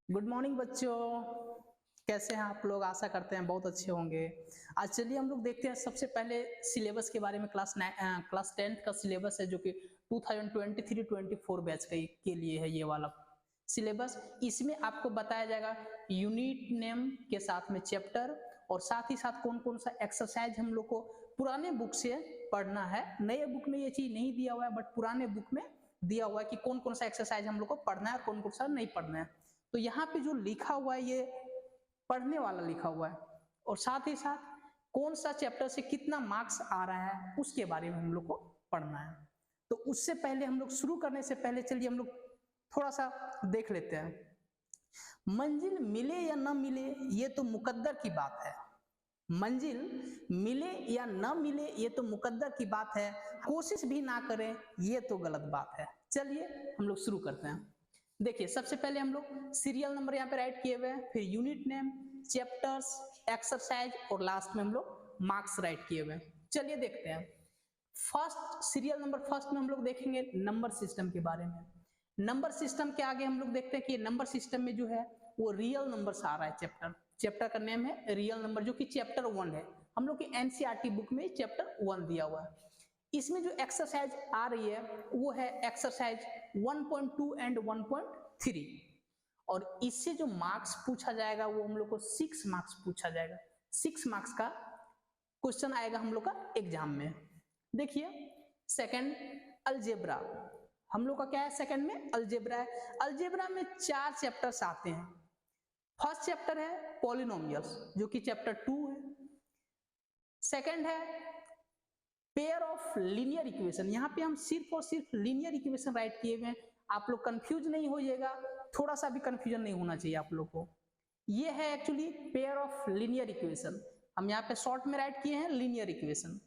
Good morning बच्चों। कैसे हैं आप लोग? आशा करते हैं बहुत अच्छे होंगे। आज चलिए हम लोग देखते हैं सबसे पहले सिलेबस के बारे में। क्लास 10th का सिलेबस है जो कि 2023-24 बैच के लिए है। ये वाला सिलेबस, इसमें आपको बताया जाएगा यूनिट नेम के साथ में चैप्टर, और साथ ही साथ कौन कौन सा एक्सरसाइज हम लोग को पुराने बुक से पढ़ना है। नए बुक में ये चीज नहीं दिया हुआ है, बट पुराने बुक में दिया हुआ है कि कौन कौन सा एक्सरसाइज हम लोग को पढ़ना है और कौन कौन सा नहीं पढ़ना है। तो यहाँ पे जो लिखा हुआ है ये पढ़ने वाला लिखा हुआ है, और साथ ही साथ कौन सा चैप्टर से कितना मार्क्स आ रहा है उसके बारे में हम लोग को पढ़ना है। तो उससे पहले हम लोग शुरू करने से पहले चलिए हम लोग थोड़ा सा देख लेते हैं। मंजिल मिले या न मिले ये तो मुकद्दर की बात है। मंजिल मिले या न मिले ये तो मुकद्दर की बात है, कोशिश भी ना करें ये तो गलत बात है। चलिए हम लोग शुरू करते हैं। देखिए सबसे पहले हम लोग सीरियल नंबर यहाँ पे राइट किए हुए हैं, फिर यूनिट नेम, चैप्टर्स, एक्सरसाइज, और लास्ट में हम लोग मार्क्स राइट किए हुए हैं। चलिए देखते हैं। फर्स्ट सीरियल नंबर फर्स्ट में हम लोग देखेंगे नंबर सिस्टम के बारे में। नंबर सिस्टम के आगे हम लोग देखते हैं कि नंबर सिस्टम में जो है वो रियल नंबर्स आ रहा है। चैप्टर का नेम है रियल नंबर, जो कि चैप्टर 1 है। हम लोग की एनसीईआरटी बुक में चैप्टर 1 दिया हुआ है। इसमें जो एक्सरसाइज आ रही है वो है एक्सरसाइज 1.2 एंड 1.3, और इससे जो मार्क्स पूछा जाएगा वो हम लोग को 6 मार्क्स पूछा जाएगा। 6 मार्क्स का क्वेश्चन आएगा हम लोग का एग्जाम में। देखिए सेकंड, अलजेब्रा। हम लोग का क्या है? सेकंड में अलजेब्रा है। अलजेब्रा में 4 चैप्टर्स आते हैं। फर्स्ट चैप्टर है पॉलिनोमियल्स, जो कि चैप्टर 2 है। सेकंड है पेयर ऑफ लीनियर इक्वेशन। यहाँ पे हम सिर्फ और सिर्फ लीनियर इक्वेशन राइट किए हुए हैं। आप लोग कंफ्यूज नहीं होइएगा, थोड़ा सा भी कंफ्यूजन नहीं होना चाहिए आप लोग को। ये है actually pair of linear equation. हम यहाँ पे शॉर्ट में राइट किए हैं लीनियर इक्वेशन।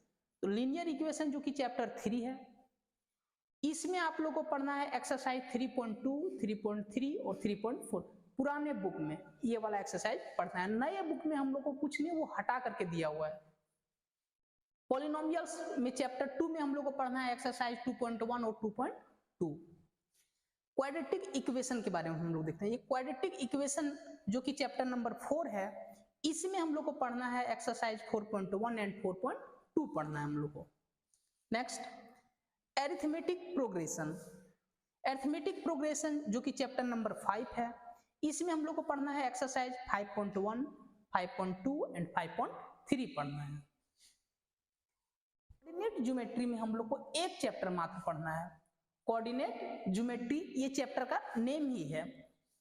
तो लीनियर इक्वेशन जो कि चैप्टर 3 है, इसमें आप लोग को पढ़ना है एक्सरसाइज 3.2, 3.3 और 3.4। पुराने बुक में ये वाला एक्सरसाइज पढ़ना है। नए बुक में हम लोग को कुछ नहीं, वो हटा करके दिया हुआ है। पॉलिनोमियल्स में चैप्टर 2 में हम लोग को पढ़ना है एक्सरसाइज 2.1 और 2.2। क्वाड्रेटिक इक्वेशन के बारे में हम लोग देखते हैं। ये क्वाड्रेटिक इक्वेशन जो कि चैप्टर नंबर 4 है, इसमें हम लोग को पढ़ना है एक्सरसाइज 4.1 एंड 4.2 पढ़ना है हम लोग को। Next, arithmetic progression. Arithmetic progression जो कि चैप्टर नंबर 5 है, इसमें हम लोग को पढ़ना है एक्सरसाइज 5.1, 5.2 एंड 5.3 पढ़ना है। कोऑर्डिनेट ज्योमेट्री में हम लोग को एक चैप्टर मात्र पढ़ना है। कोऑर्डिनेट ज्योमेट्री ये चैप्टर का नेम ही है।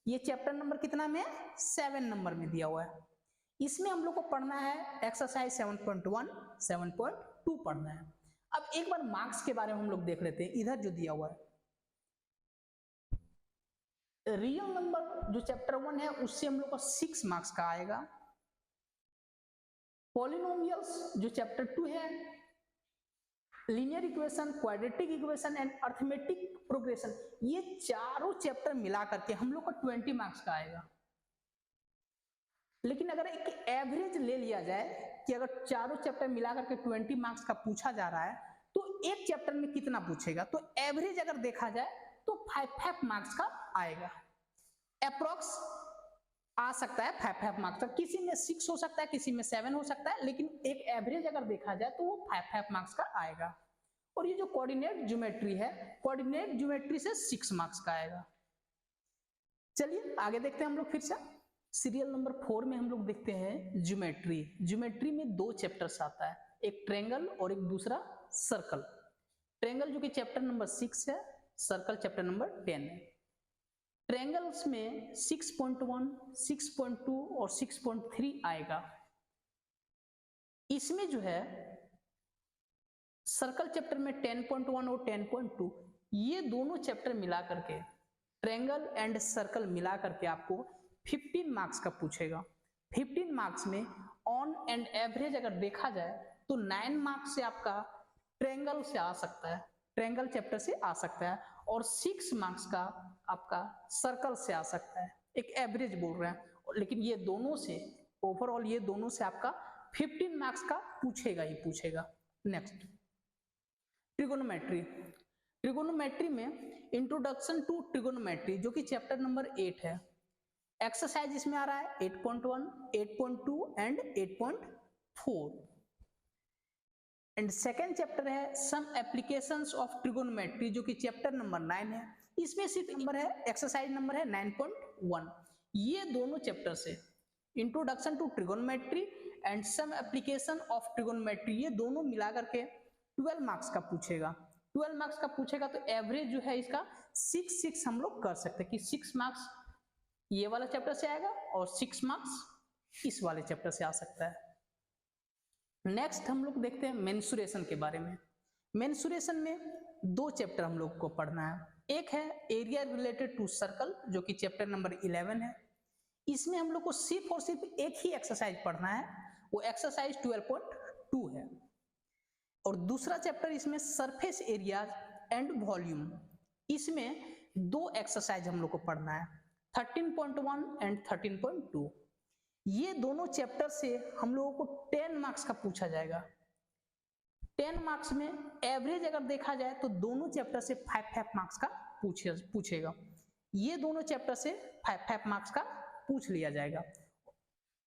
ये चैप्टर नंबर कितना में? 7 नंबर में दिया हुआ है। इसमें हम लोग को पढ़ना है एक्सरसाइज 7.1, 7.2 पढ़ना है। अब एक बार मार्क्स के बारे में हम लोग देख लेते हैं। इधर जो दिया हुआ है रियल नंबर जो चैप्टर 1 है उससे हम लोग को 6 मार्क्स का आएगा। पॉलिनोमियल्स जो चैप्टर 2 है, linear equation, quadratic equation and arithmetic progression, ये चारों चैप्टर मिला करके हम लोग को 20 मार्क्स का आएगा। लेकिन अगर एक एवरेज ले लिया जाए कि अगर चारों चैप्टर मिला करके 20 मार्क्स का पूछा जा रहा है, तो एक चैप्टर में कितना पूछेगा? तो एवरेज अगर देखा जाए तो 5 मार्क्स का आएगा। अप्रोक्स आ सकता है 5 मार्क्स का, किसी में 6 हो सकता है, किसी में 7 हो सकता है, लेकिन एक एवरेज अगर देखा जाए तो वो 5 मार्क्स का आएगा। और ये जो कोऑर्डिनेट ज्योमेट्री है, कोऑर्डिनेट ज्योमेट्री से 6 मार्क्स का आएगा। चलिए आगे देखते हैं हम लोग फिर से। सीरियल नंबर 4 में हम लोग देखते हैं ज्योमेट्री। ज्योमेट्री में 2 चैप्टर्स आता है, एक ट्रायंगल और एक दूसरा सर्कल। ट्रायंगल जो कि चैप्टर नंबर 6 है, सर्कल चैप्टर नंबर 10 है। ट्रायंगल्स में 6.1, 6.2 और 6.3 आएगा। इसमें जो है सर्कल चैप्टर में 10.1 और 10.2, ये दोनों चैप्टर मिला करके, ट्रायंगल एंड सर्कल मिला करके आपको 15 मार्क्स का पूछेगा। 15 मार्क्स में ऑन एंड एवरेज अगर देखा जाए तो 9 मार्क्स से आपका ट्रायंगल से आ सकता है, ट्रायंगल चैप्टर से आ सकता है, और 6 मार्क्स का आपका सर्कल से आ सकता है। एक एवरेज बोल रहे हैं, लेकिन ये दोनों से ओवरऑल ये दोनों से आपका 15 मार्क्स का पूछेगा ही पूछेगा। Next, trigonometry. ट्रिगोनोमेट्री में इंट्रोडक्शन टू ट्रिगोनोमेट्री जो कि चैप्टर नंबर 8 है, एक्सरसाइज इसमें आ रहा है 8.1, 8.2 एंड 8.4। एंड सेकेंड चैप्टर है सम एप्लीकेशंस ऑफ ट्रिगोनोमेट्री, जो कि चैप्टर नंबर 9 है। इसमें सिर्फ नंबर है, एक्सरसाइज नंबर है 9.1। ये दोनों चैप्टर से introduction to trigonometry and some application of trigonometry, ये दोनों मिला करके 12 मार्क्स का पूछेगा। 12 मार्क्स का पूछेगा तो एवरेज जो है इसका 6 हम लोग कर सकते हैं कि 6 मार्क्स ये वाला चैप्टर से आएगा और 6 मार्क्स इस वाले चैप्टर से आ सकता है। नेक्स्ट हम लोग देखते हैं मेंसुरेशन के बारे में। मेंसुरेशन में 2 चैप्टर हम लोग को पढ़ना है। एक है एरिया रिलेटेड टू सर्कल, जो कि चैप्टर नंबर 11 है। इसमें हम लोग को सिर्फ और सिर्फ एक ही एक्सरसाइज पढ़ना है, वो एक्सरसाइज 12.2 है। और दूसरा चैप्टर इसमें सरफेस एरिया एंड वॉल्यूम, इसमें 2 एक्सरसाइज हम लोग को पढ़ना है, 13.1 एंड 13.2। ये दोनों चैप्टर से हम लोगों को 10 मार्क्स का पूछा जाएगा। 10 मार्क्स में एवरेज अगर देखा जाए तो दोनों चैप्टर से 5 मार्क्स का पूछेगा। ये दोनों चैप्टर से 5 मार्क्स का पूछ लिया जाएगा।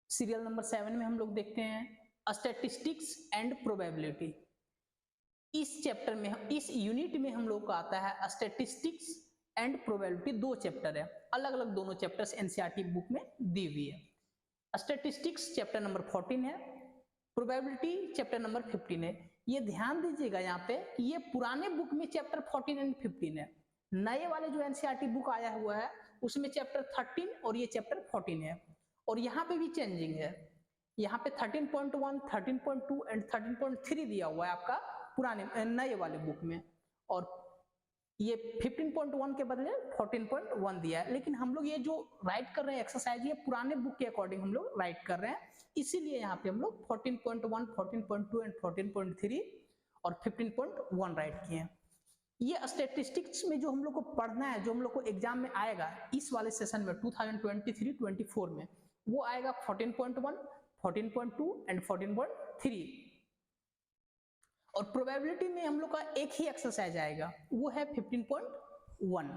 सीरियल नंबर 7 में हम लोग देखते हैं स्टैटिस्टिक्स एंड प्रोबेबिलिटी। इस चैप्टर में, इस यूनिट में हम लोग को आता है स्टैटिस्टिक्स एंड प्रोबेबिलिटी। 2 चैप्टर है, अलग अलग दोनों चैप्टर्स एनसीईआरटी बुक में दी हुई है। स्टैटिस्टिक्स चैप्टर नंबर 14 है, प्रोबेबिलिटी चैप्टर नंबर 15 है। ये ध्यान दीजिएगा यहाँ पे कि ये पुराने बुक में चैप्टर 14 एंड 15 है, नए वाले जो एनसीईआरटी बुक आया हुआ है उसमें चैप्टर 13 और ये चैप्टर 14 है। और यहाँ पे भी चेंजिंग है, यहाँ पे 13.1, 13.2 एंड 13.3 दिया हुआ है आपका पुराने नए वाले बुक में, और ये 15.1 के बदले 14.1 दिया है। लेकिन हम लोग ये जो राइट कर रहे हैं एक्सरसाइज, ये पुराने बुक के अकॉर्डिंग हम लोग राइट कर रहे हैं, इसीलिए यहाँ पे हम लोग 14.1, 14.2 एंड 14.3 और 15.1 राइट किए हैं। ये स्टैटिस्टिक्स में जो हम लोग को पढ़ना है, जो हम लोग को एग्जाम में आएगा इस वाले सेशन में 2023-24 में, वो आएगा 14.1, 14.2 एंड 14.3। और प्रोबेबिलिटी में हम लोग का एक ही एक्सरसाइज आएगा, वो है 15.1।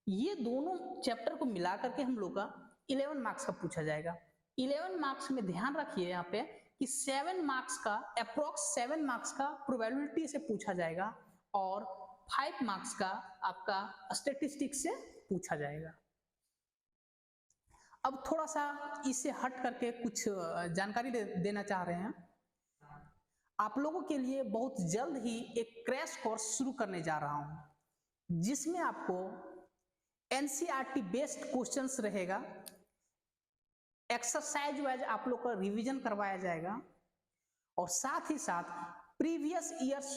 ये दोनों चैप्टर को मिला करके हम लोग का 11 मार्क्स का पूछा जाएगा। 11 मार्क्स में ध्यान रखिए यहाँ पे कि 7 मार्क्स का, अप्रोक्स 7 मार्क्स का प्रोबेबिलिटी से पूछा जाएगा और 5 मार्क्स का आपका स्टैटिस्टिक्स से पूछा जाएगा। अब थोड़ा सा इससे हट करके कुछ जानकारी देना चाह रहे हैं। आप लोगों के लिए बहुत जल्द ही एक क्रैश कोर्स शुरू करने जा रहा हूं, जिसमें आपको एनसीईआरटी बेस्ड क्वेश्चंस रहेगा, एक्सरसाइज वाइज आप लोग का रिवीजन करवाया जाएगा, और साथ ही साथ प्रीवियस ईयर्स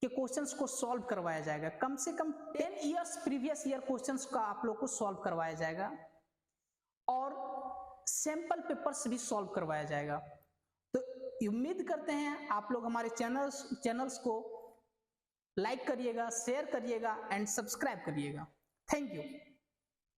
के क्वेश्चंस को सॉल्व करवाया जाएगा। कम से कम 10 ईयर्स प्रीवियस ईयर क्वेश्चंस का आप लोग को सॉल्व करवाया जाएगा, और सैंपल पेपर्स भी सॉल्व करवाया जाएगा। तो उम्मीद करते हैं आप लोग हमारे चैनल्स को लाइक करिएगा, शेयर करिएगा एंड सब्सक्राइब करिएगा। Thank you.